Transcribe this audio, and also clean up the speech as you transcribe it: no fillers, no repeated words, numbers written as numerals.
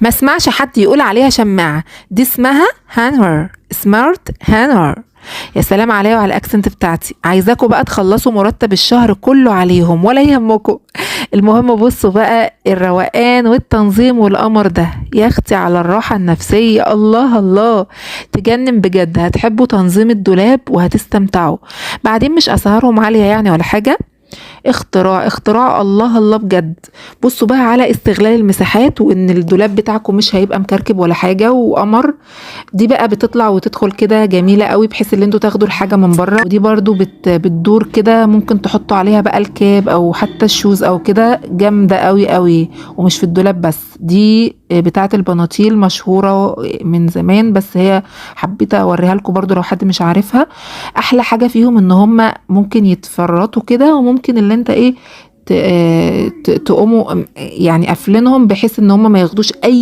ما اسمعش حد يقول عليها شماعة، دي اسمها هانور، سمارت هانور. يا سلام عليا وعلى الاكسنت بتاعتي. عايزاكم بقى تخلصوا مرتب الشهر كله عليهم ولا يهمكم. المهم بصوا بقى الروقان والتنظيم والقمر ده، يا اختي على الراحة النفسية، الله الله تجنن بجد. هتحبوا تنظيم الدولاب وهتستمتعوا. بعدين مش اسعارهم عالية يعني ولا حاجة. اختراع اختراع، الله الله بجد. بصوا بقى على استغلال المساحات، وان الدولاب بتاعكم مش هيبقى مكركب ولا حاجة، وقمر. دي بقى بتطلع وتدخل كده جميلة قوي، بحيث ان انتوا تاخدوا الحاجة من بره. ودي برضو بتدور كده، ممكن تحطوا عليها بقى الكاب او حتى الشوز او كده، جامدة قوي قوي. ومش في الدولاب بس، دي بتاعة البناطيل مشهورة من زمان، بس هي حبيت اوريها لكم برضو لو حد مش عارفها. احلى حاجة فيهم ان هم ممكن يتفرطوا كده، وممكن اللي انت ايه تقوموا يعني قافلينهم، بحيث ان هم ما ياخدوش اي